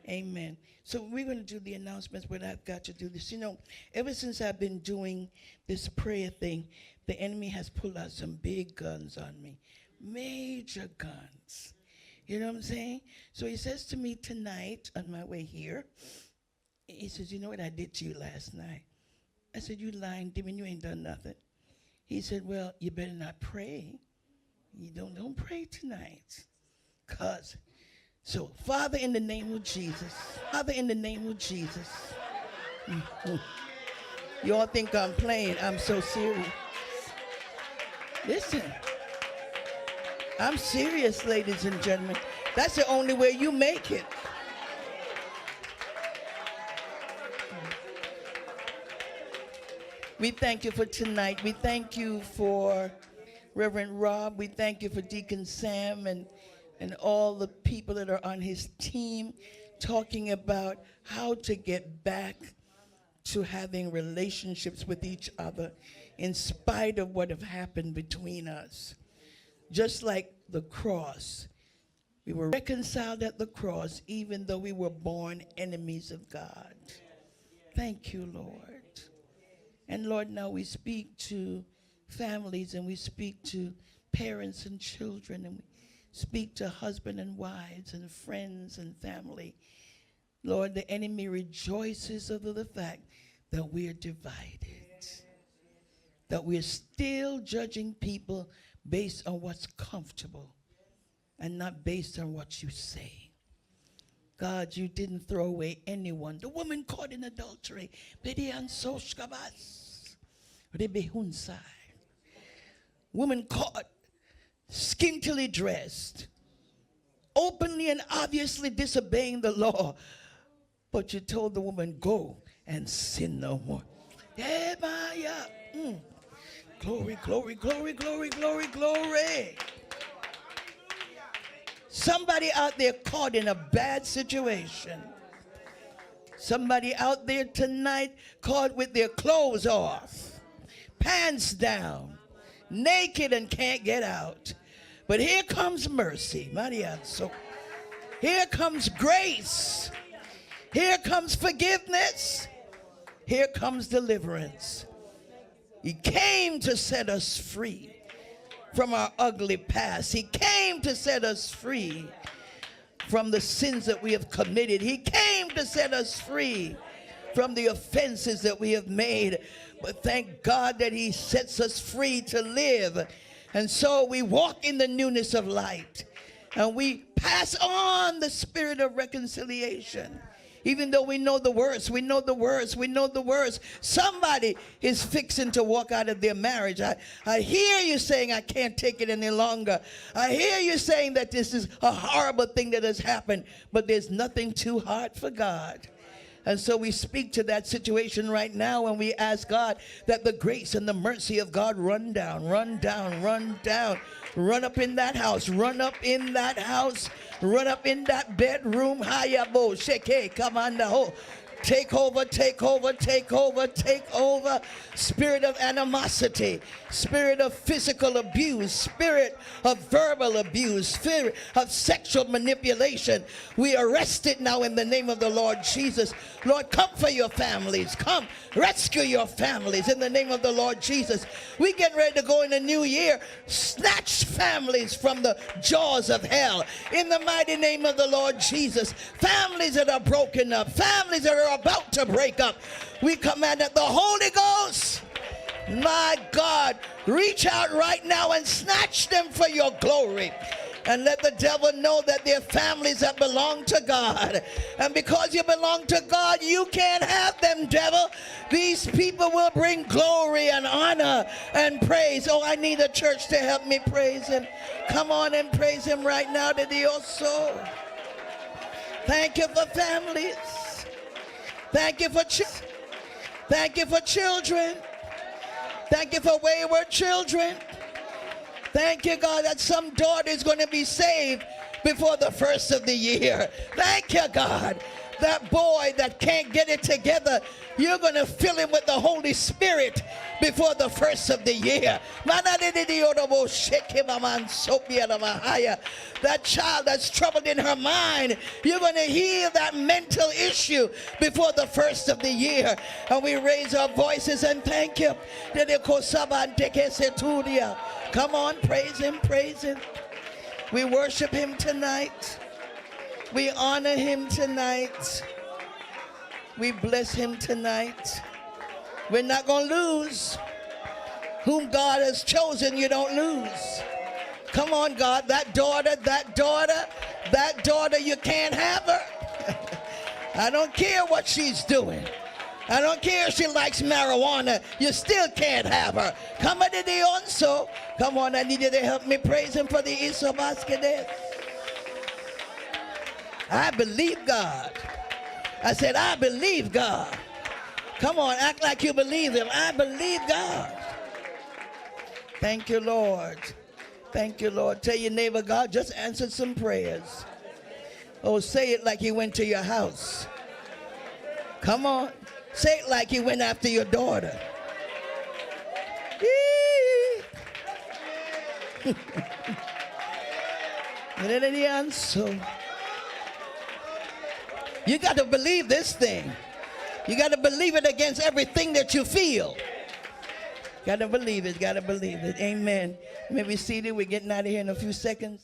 Amen. So we're going to do the announcements, but I've got to do this. Ever since I've been doing this prayer thing, the enemy has pulled out some big guns on me. Major guns. You know what I'm saying? So he says to me tonight on my way here, he says, you know what I did to you last night? I said, you lying demon, you ain't done nothing. He said, well, you better not pray. You don't pray tonight. So, Father, in the name of Jesus. Father, in the name of Jesus. You all think I'm playing. I'm so serious. Listen. I'm serious, ladies and gentlemen. That's the only way you make it. We thank you for tonight. We thank you for Reverend Rob. We thank you for Deacon Sam and all the people that are on his team talking about how to get back to having relationships with each other in spite of what have happened between us. Just like the cross. We were reconciled at the cross even though we were born enemies of God. Thank you, Lord. And Lord, now we speak to families and we speak to parents and children and we speak to husband and wives and friends and family. Lord, the enemy rejoices over the fact that we're divided, that we're still judging people based on what's comfortable and not based on what you say. God, you didn't throw away anyone. The woman caught in adultery, woman caught scantily dressed, openly and obviously disobeying the law. But you told the woman, go and sin no more. Glory, glory, glory, glory, glory, glory. Somebody out there caught in a bad situation. Somebody out there tonight caught with their clothes off, pants down, naked and can't get out. But here comes mercy, Maria. So here comes grace. Here comes forgiveness. Here comes deliverance. He came to set us free from our ugly past. He came to set us free from the sins that we have committed. He came to set us free from the offenses that we have made. But thank God that he sets us free to live. And so we walk in the newness of light. And we pass on the spirit of reconciliation. Even though we know the worst, we know the worst, we know the worst. Somebody is fixing to walk out of their marriage. I hear you saying, I can't take it any longer. I hear you saying that this is a horrible thing that has happened, but there's nothing too hard for God. And so we speak to that situation right now and we ask God that the grace and the mercy of God run down, run down, run down. Run up in that house, run up in that house, run up in that bedroom. Hayabo, sheke, come on the ho. Take over, take over, take over, take over. Spirit of animosity, spirit of physical abuse, spirit of verbal abuse, spirit of sexual manipulation. We arrest it now in the name of the Lord Jesus. Lord, come for your families. Come, rescue your families in the name of the Lord Jesus. We get ready to go in the new year. Snatch families from the jaws of hell in the mighty name of the Lord Jesus. Families that are broken up, families that are about to break up. We command that the Holy Ghost, my God, reach out right now and snatch them for your glory. And let the devil know that they're families that belong to God. And because you belong to God, you can't have them, devil. These people will bring glory and honor and praise. Oh, I need a church to help me praise him. Come on and praise him right now to Dios. Thank you for families. Thank you for thank you for children. Thank you for wayward children. Thank you, God, that some daughter is going to be saved before the first of the year. Thank you, God. That boy that can't get it together, you're going to fill him with the Holy Spirit before the first of the year. That child that's troubled in her mind, you're going to heal that mental issue before the first of the year. And we raise our voices and thank you. Come on, praise him, praise him. We worship him tonight. We honor him tonight. We bless him tonight. We're not going to lose. Whom God has chosen, you don't lose. Come on, God, that daughter, you can't have her. I don't care what she's doing. I don't care if she likes marijuana. You still can't have her. Come on, so. Come on, I need you to help me praise him for the Isobaskedes. I believe God. I said, I believe God. Come on, act like you believe him. I believe God. Thank you, Lord. Thank you, Lord. Tell your neighbor, God just answered some prayers. Oh, say it like he went to your house. Come on. Say it like he went after your daughter. You got to believe this thing. You got to believe it against everything that you feel. Got to believe it. Got to believe it. Amen. You may be seated. We're getting out of here in a few seconds.